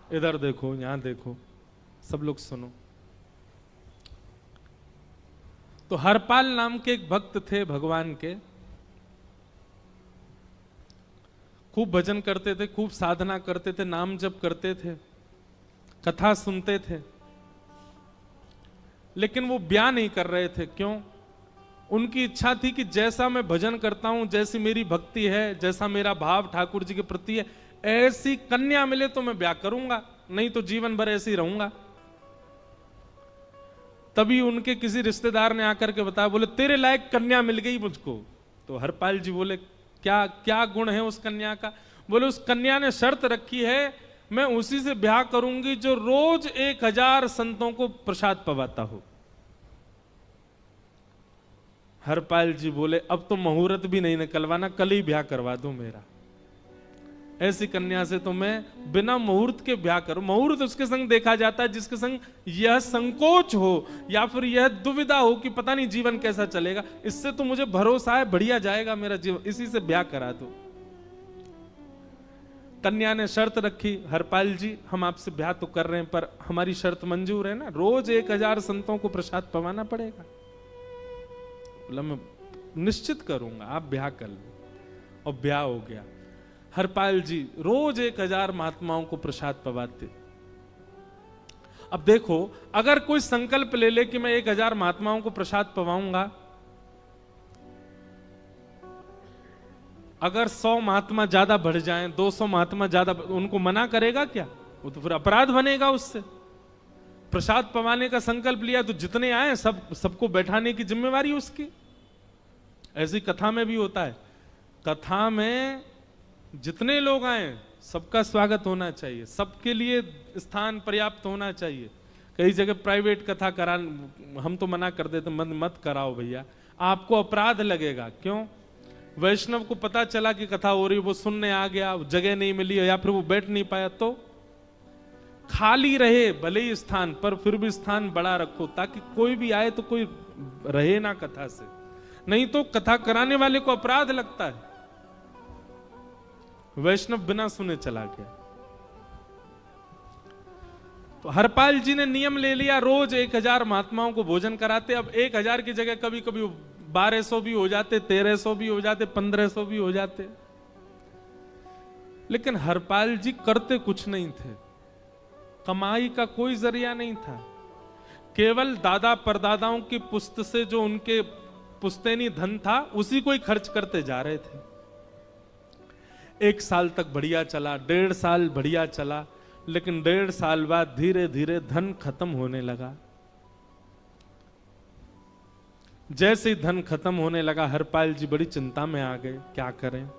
इधर देखो, यहां देखो, सब लोग सुनो। तो हरपाल नाम के एक भक्त थे भगवान के, खूब भजन करते थे, खूब साधना करते थे, नाम जप करते थे, कथा सुनते थे, लेकिन वो ब्याह नहीं कर रहे थे। क्यों? उनकी इच्छा थी कि जैसा मैं भजन करता हूं, जैसी मेरी भक्ति है, जैसा मेरा भाव ठाकुर जी के प्रति है, ऐसी कन्या मिले तो मैं ब्याह करूंगा, नहीं तो जीवन भर ऐसे ही रहूंगा। तभी उनके किसी रिश्तेदार ने आकर के बताया, बोले तेरे लायक कन्या मिल गई मुझको। तो हरपाल जी बोले, क्या क्या गुण है उस कन्या का? बोले उस कन्या ने शर्त रखी है, मैं उसी से ब्याह करूंगी जो रोज 1000 संतों को प्रसाद पवाता हो। हरपाल जी बोले, अब तो मुहूर्त भी नहीं निकलवाना, कल ही ब्याह करवा दो मेरा। ऐसी कन्या से तो मैं बिना मुहूर्त के ब्याह करूं। मुहूर्त उसके संग देखा जाता है जिसके संग यह संकोच हो या फिर यह दुविधा हो कि पता नहीं जीवन कैसा चलेगा। इससे तो मुझे भरोसा है बढ़िया जाएगा मेरा जीवन, इसी से ब्याह करा दो। कन्या ने शर्त रखी, हरपाल जी हम आपसे ब्याह तो कर रहे हैं पर हमारी शर्त मंजूर है ना, रोज 1000 संतों को प्रसाद पवाना पड़ेगा। बोला मैं निश्चित करूंगा, आप ब्याह कर लो। और ब्याह हो गया। हरपाल जी रोज 1000 महात्माओं को प्रसाद पवाते। अब देखो, अगर कोई संकल्प ले ले कि मैं 1000 महात्माओं को प्रसाद पवाऊंगा, अगर 100 महात्मा ज्यादा बढ़ जाएं, 200 महात्मा ज्यादा, उनको मना करेगा क्या? वो तो फिर अपराध बनेगा उससे। प्रसाद पवाने का संकल्प लिया तो जितने आए सबको बैठाने की जिम्मेवारी उसकी। ऐसी कथा में भी होता है, कथा में जितने लोग आए सबका स्वागत होना चाहिए, सबके लिए स्थान पर्याप्त होना चाहिए। कई जगह प्राइवेट कथा करा, हम तो मना कर देते, मत कराओ भैया, आपको अपराध लगेगा। क्यों? वैष्णव को पता चला कि कथा हो रही, वो सुनने आ गया, जगह नहीं मिली या फिर वो बैठ नहीं पाया, तो खाली रहे भले ही स्थान, पर फिर भी स्थान बड़ा रखो ताकि कोई भी आए तो कोई रहे ना कथा से, नहीं तो कथा कराने वाले को अपराध लगता है। वैष्णव बिना सुने चला गया। तो हरपाल जी ने नियम ले लिया, रोज 1000 महात्माओं को भोजन कराते। अब 1000 की जगह कभी कभी 1200 भी हो जाते, 1300 भी हो जाते, 1500 भी हो जाते। लेकिन हरपाल जी करते कुछ नहीं थे, कमाई का कोई जरिया नहीं था, केवल दादा परदादाओं की पुश्त से जो उनके पुश्तैनी धन था उसी को ही खर्च करते जा रहे थे। 1 साल तक बढ़िया चला, 1.5 साल बढ़िया चला, लेकिन 1.5 साल बाद धीरे धीरे धन खत्म होने लगा। जैसे ही धन खत्म होने लगा, हरपाल जी बड़ी चिंता में आ गए, क्या करें।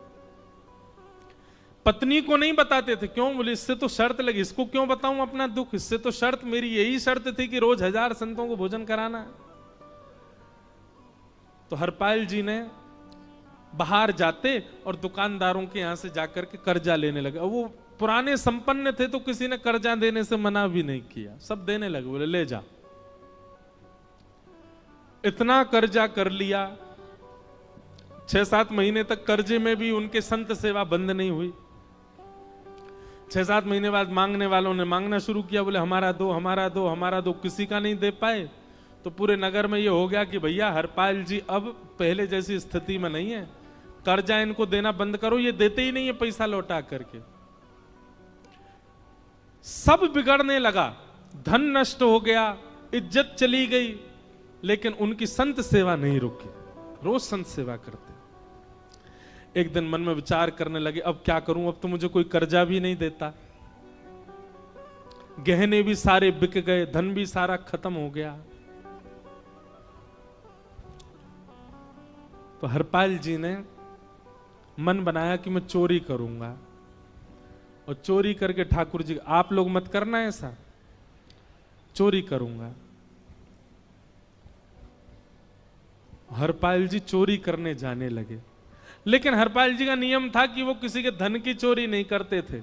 पत्नी को नहीं बताते थे। क्यों? बोले इससे तो शर्त लगी, इसको क्यों बताऊं अपना दुख, इससे तो शर्त मेरी यही शर्त थी कि रोज 1000 संतों को भोजन कराना। तो हरपाल जी ने बाहर जाते और दुकानदारों के यहां से जाकर के कर्जा लेने लगे। वो पुराने संपन्न थे तो किसी ने कर्जा देने से मना भी नहीं किया, सब देने लगे, बोले ले जा। इतना कर्जा कर लिया, 6-7 महीने तक कर्जे में भी उनके संत सेवा बंद नहीं हुई। 6-7 महीने बाद मांगने वालों ने मांगना शुरू किया, बोले हमारा दो, हमारा दो, हमारा दो। किसी का नहीं दे पाए तो पूरे नगर में ये हो गया कि भैया हरपाल जी अब पहले जैसी स्थिति में नहीं है, कर्जा इनको देना बंद करो, ये देते ही नहीं है पैसा लौटा करके। सब बिगड़ने लगा, धन नष्ट हो गया, इज्जत चली गई, लेकिन उनकी संत सेवा नहीं रुकी, रोज संत सेवा करते। एक दिन मन में विचार करने लगे, अब क्या करूं, अब तो मुझे कोई कर्जा भी नहीं देता, गहने भी सारे बिक गए, धन भी सारा खत्म हो गया। तो हरपाल जी ने मन बनाया कि मैं चोरी करूंगा, और चोरी करके ठाकुर जी, आप लोग मत करना ऐसा, चोरी करूंगा। हरपाल जी चोरी करने जाने लगे, लेकिन हरपाल जी का नियम था कि वो किसी के धन की चोरी नहीं करते थे।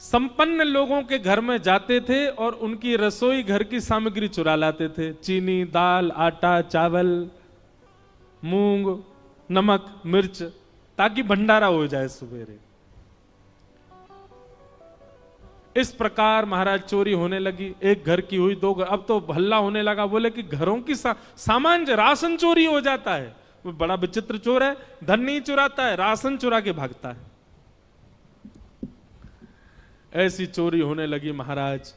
संपन्न लोगों के घर में जाते थे और उनकी रसोई घर की सामग्री चुरा लाते थे, चीनी, दाल, आटा, चावल, मूंग, नमक, मिर्च, ताकि भंडारा हो जाए सवेरे। इस प्रकार महाराज चोरी होने लगी। एक घर की हुई, दो घर, अब तो हल्ला होने लगा। बोले कि घरों की सामान राशन चोरी हो जाता है। वो बड़ा विचित्र चोर है, धन नहीं चुराता है, राशन चुरा के भागता है। ऐसी चोरी होने लगी महाराज।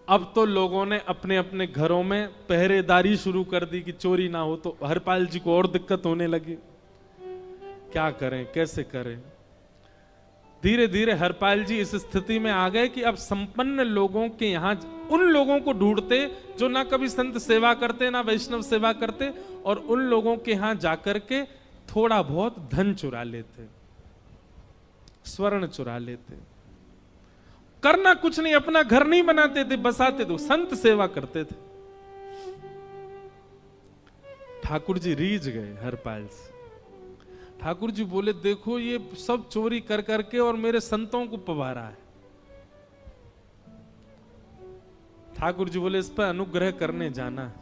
अब तो लोगों ने अपने अपने घरों में पहरेदारी शुरू कर दी कि चोरी ना हो। तो हरपाल जी को और दिक्कत होने लगी, क्या करें, कैसे करें। धीरे धीरे हरपाल जी इस स्थिति में आ गए कि अब संपन्न लोगों के यहां उन लोगों को ढूंढते जो ना कभी संत सेवा करते ना वैष्णव सेवा करते, और उन लोगों के यहां जाकर के थोड़ा बहुत धन चुरा लेते, स्वर्ण चुरा लेते। करना कुछ नहीं, अपना घर नहीं बनाते थे, बसाते थे, संत सेवा करते थे। ठाकुर जी रीझ गए हरपाल से। ठाकुर जी बोले, देखो ये सब चोरी कर करके और मेरे संतों को पवारा है। ठाकुर जी बोले, इस पर अनुग्रह करने जाना है।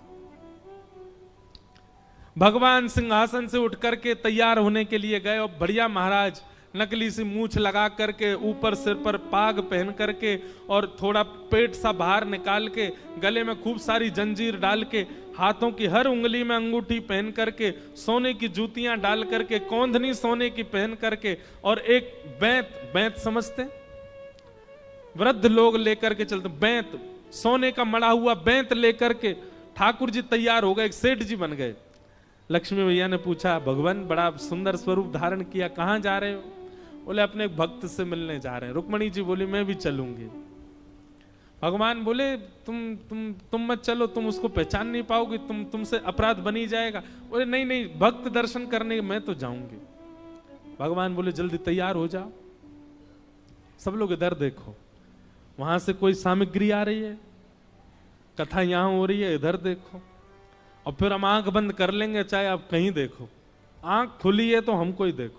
भगवान सिंहासन से उठ करके तैयार होने के लिए गए, और बढ़िया महाराज नकली सी मूछ लगा करके, ऊपर सिर पर पाग पहन करके, और थोड़ा पेट सा बाहर निकाल के, गले में खूब सारी जंजीर डाल के, हाथों की हर उंगली में अंगूठी पहन करके, सोने की जूतियां डाल करके, कौंधनी सोने की पहन करके, और एक बैंत समझते, वृद्ध लोग लेकर के चलते, बैंत, सोने का मड़ा हुआ बैंत लेकर के ठाकुर जी तैयार हो गए, एक सेठ जी बन गए। लक्ष्मी भैया ने पूछा, भगवान बड़ा सुंदर स्वरूप धारण किया, कहां जा रहे हो? बोले, अपने एक भक्त से मिलने जा रहे हैं। रुक्मणी जी बोली, मैं भी चलूंगी। भगवान बोले, तुम मत चलो, तुम उसको पहचान नहीं पाओगे, तुमसे अपराध बनी जाएगा। बोले, नहीं नहीं, भक्त दर्शन करने मैं तो जाऊंगी। भगवान बोले, जल्दी तैयार हो जाओ। सब लोग इधर देखो, वहां से कोई सामग्री आ रही है, कथा यहां हो रही है, इधर देखो, और फिर हम आंख बंद कर लेंगे, चाहे आप कहीं देखो। आंख खुली है तो हमको ही देखो।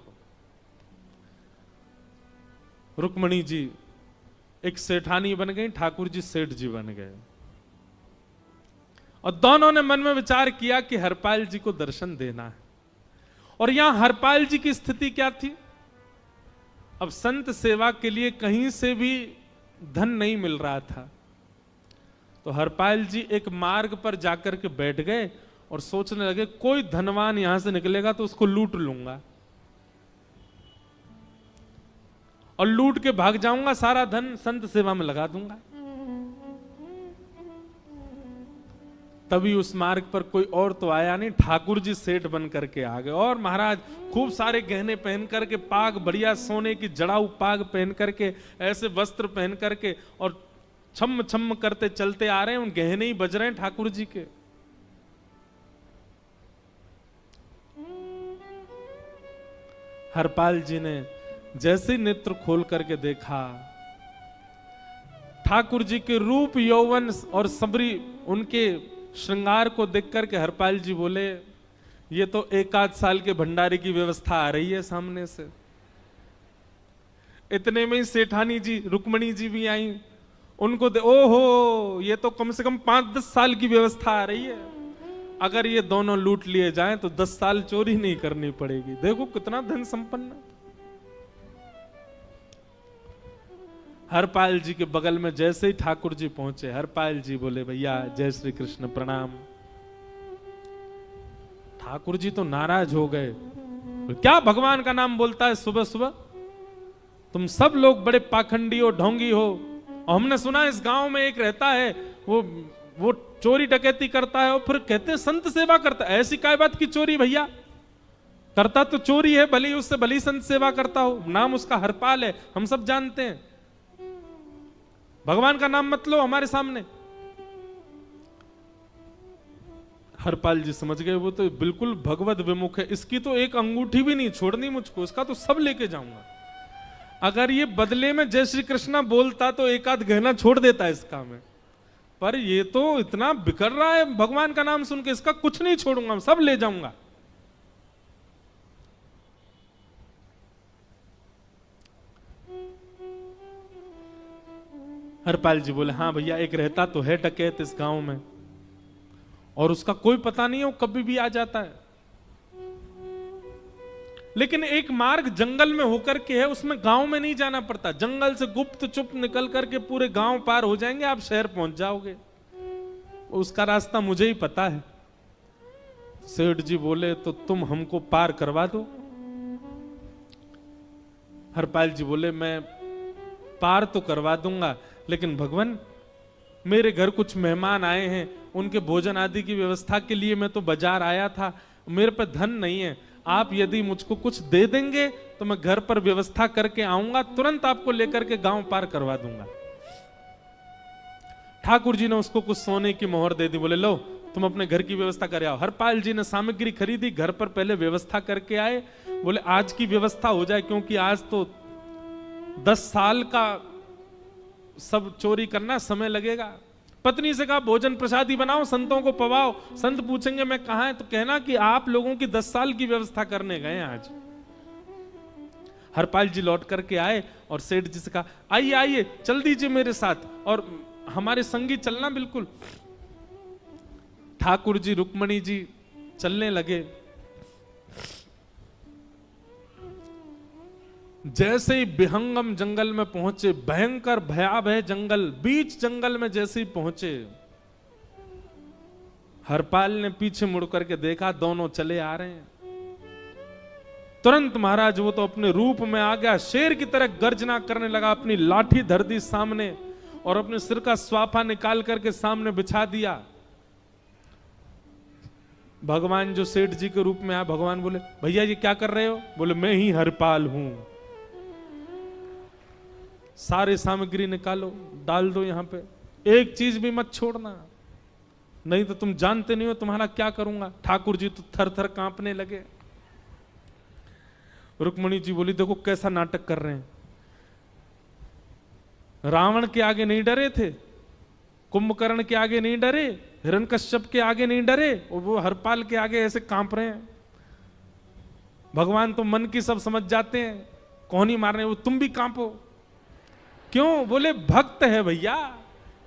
रुक्मणी जी एक सेठानी बन गई, ठाकुर जी सेठ जी बन गए, और दोनों ने मन में विचार किया कि हरपाल जी को दर्शन देना है। और यहां हरपाल जी की स्थिति क्या थी? अब संत सेवा के लिए कहीं से भी धन नहीं मिल रहा था। तो हरपाल जी एक मार्ग पर जाकर के बैठ गए और सोचने लगे, कोई धनवान यहां से निकलेगा तो उसको लूट लूंगा, और लूट के भाग जाऊंगा, सारा धन संत सेवा में लगा दूंगा। तभी उस मार्ग पर कोई और तो आया नहीं, ठाकुर जी सेठ बन करके आ गए। और महाराज खूब सारे गहने पहन करके, पाग बढ़िया सोने की जड़ाऊ पाग पहन करके, ऐसे वस्त्र पहन करके, और छम छम करते चलते आ रहे हैं। उन गहने ही बज रहे हैं ठाकुर जी के। हरपाल जी ने जैसे नेत्र खोल करके देखा, ठाकुर जी के रूप यौवन और सबरी उनके श्रृंगार को देख करके हरपाल जी बोले, ये तो एक आध साल के भंडारे की व्यवस्था आ रही है सामने से। इतने में ही सेठानी जी रुक्मणी जी भी आई, उनको ओहो, ये तो कम से कम 5-10 साल की व्यवस्था आ रही है। अगर ये दोनों लूट लिए जाएं तो 10 साल चोरी नहीं करनी पड़ेगी। देखो कितना धन संपन्न। हरपाल जी के बगल में जैसे ही ठाकुर जी पहुंचे, हरपाल जी बोले, भैया जय श्री कृष्ण, प्रणाम। ठाकुर जी तो नाराज हो गए, क्या भगवान का नाम बोलता है सुबह सुबह? तुम सब लोग बड़े पाखंडी हो, ढोंगी हो, और हमने सुना इस गांव में एक रहता है, वो चोरी डकैती करता है, और फिर कहते हैं संत सेवा करता है। ऐसी काय बात की चोरी भैया? करता तो चोरी है, भले उससे भली संत सेवा करता हो, नाम उसका हरपाल है, हम सब जानते हैं। भगवान का नाम मत लो हमारे सामने। हरपाल जी समझ गए, वो तो बिल्कुल भगवत विमुख है, इसकी तो एक अंगूठी भी नहीं छोड़नी मुझको, इसका तो सब लेके जाऊंगा। अगर ये बदले में जय श्री कृष्णा बोलता तो एक आध गहना छोड़ देता है इसका में, पर ये तो इतना बिखर रहा है भगवान का नाम सुन के, इसका कुछ नहीं छोड़ूंगा, सब ले जाऊंगा। हरपाल जी बोले, हाँ भैया, एक रहता तो है डकैत इस गांव में, और उसका कोई पता नहीं है, वो कभी भी आ जाता है। लेकिन एक मार्ग जंगल में होकर के है, उसमें गांव में नहीं जाना पड़ता। जंगल से गुप्त चुप निकल करके पूरे गांव पार हो जाएंगे, आप शहर पहुंच जाओगे। उसका रास्ता मुझे ही पता है। सेठ जी बोले तो तुम हमको पार करवा दो। हरपाल जी बोले मैं पार तो करवा दूंगा, लेकिन भगवान मेरे घर कुछ मेहमान आए हैं, उनके भोजन आदि की व्यवस्था के लिए मैं तो बाजार आया था, मेरे पे धन नहीं है। आप यदि मुझको कुछ दे देंगे तो मैं घर पर व्यवस्था करके आऊंगा, तुरंत आपको लेकर के गांव पार करवा दूंगा। ठाकुर जी ने उसको कुछ सोने की मोहर दे दी, बोले लो तुम अपने घर की व्यवस्था कर आओ। हरपाल जी ने सामग्री खरीदी, घर पर पहले व्यवस्था करके आए। बोले आज की व्यवस्था हो जाए, क्योंकि आज तो 10 साल का सब चोरी करना, समय लगेगा। पत्नी से कहा भोजन प्रसादी बनाओ, संतों को पवाओ। संत पूछेंगे मैं कहां है, तो कहना कि आप लोगों की 10 साल की व्यवस्था करने गए आज। हरपाल जी लौट करके आए और सेठ जी से कहा आइए आइए चल दीजिए मेरे साथ और हमारे संगी चलना बिल्कुल। ठाकुर जी रुक्मणी जी चलने लगे। जैसे ही विहंगम जंगल में पहुंचे, भयंकर भयावह जंगल, बीच जंगल में जैसे ही पहुंचे, हरपाल ने पीछे मुड़ करके देखा, दोनों चले आ रहे हैं। तुरंत महाराज वो तो अपने रूप में आ गया, शेर की तरह गर्जना करने लगा, अपनी लाठी धर दी सामने और अपने सिर का स्वाफा निकाल करके सामने बिछा दिया। भगवान जो सेठ जी के रूप में आया, भगवान बोले भैया ये क्या कर रहे हो? बोले मैं ही हरपाल हूं। सारे सामग्री निकालो, डाल दो यहां पे, एक चीज भी मत छोड़ना, नहीं तो तुम जानते नहीं हो तुम्हारा क्या करूंगा। ठाकुर जी तो थर थर कांपने लगे। रुक्मणी जी बोली देखो कैसा नाटक कर रहे हैं। रावण के आगे नहीं डरे थे, कुंभकर्ण के आगे नहीं डरे, हिरण्यकश्यप के आगे नहीं डरे, और वो हरपाल के आगे ऐसे कांप रहे हैं। भगवान तो मन की सब समझ जाते हैं, कौन ही मारने, वो तुम भी कांपो क्यों? बोले भक्त है भैया,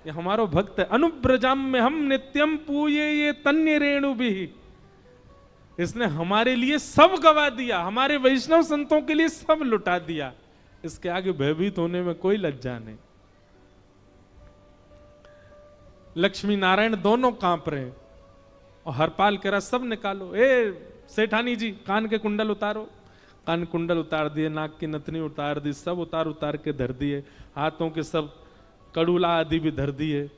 ये हमारो भक्त है। अनुब्रजाम में हम नित्यम पूये ये तन्य रेणु भी, इसने हमारे लिए सब गवा दिया, हमारे वैष्णव संतों के लिए सब लुटा दिया, इसके आगे भयभीत होने में कोई लज्जा नहीं। लक्ष्मी नारायण दोनों कांप रहे हैं और हरपाल कह रहा सब निकालो। ए सेठानी जी कान के कुंडल उतारो। कान कुंडल उतार दिए, नाक की नथनी उतार दी, सब उतार उतार के धर दिए, हाथों के सब कड़ूला आदि भी धर दिए।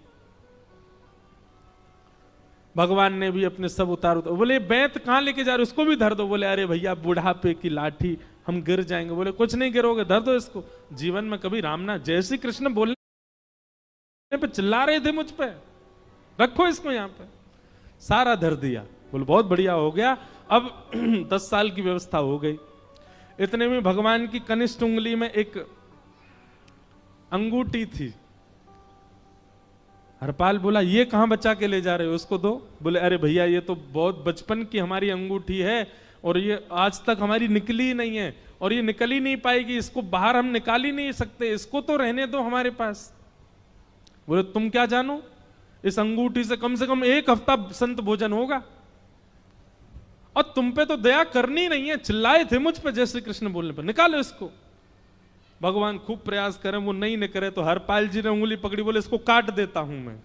भगवान ने भी अपने सब उतार। बोले बैंत कहां लेके जा रहे, उसको भी धर दो। बोले अरे भैया बुढ़ापे की लाठी, हम गिर जाएंगे। बोले कुछ नहीं गिरोगे, धर दो इसको। जीवन में कभी राम ना, जय श्री कृष्ण बोलने पे चिल्ला रहे थे मुझ पे, रखो इसको यहां पे। सारा धर दिया। बोले बहुत बढ़िया हो गया, अब 10 साल की व्यवस्था हो गई। इतने में भगवान की कनिष्ठ उंगली में एक अंगूठी थी। हरपाल बोला ये कहां बचा के ले जा रहे हो, उसको दो। बोले अरे भैया ये तो बहुत बचपन की हमारी अंगूठी है और ये आज तक हमारी निकली ही नहीं है और ये निकल ही नहीं पाएगी, इसको बाहर हम निकाल ही नहीं सकते, इसको तो रहने दो हमारे पास। बोले तुम क्या जानो, इस अंगूठी से कम 1 हफ्ता संत भोजन होगा और तुम पे तो दया करनी नहीं है। चिल्लाए थे मुझ पे जय श्री कृष्ण बोलने पर, निकालो इसको। भगवान खूब प्रयास करें, वो नहीं निकले तो हरपाल जी ने उंगली पकड़ी, बोले इसको काट देता हूं मैं।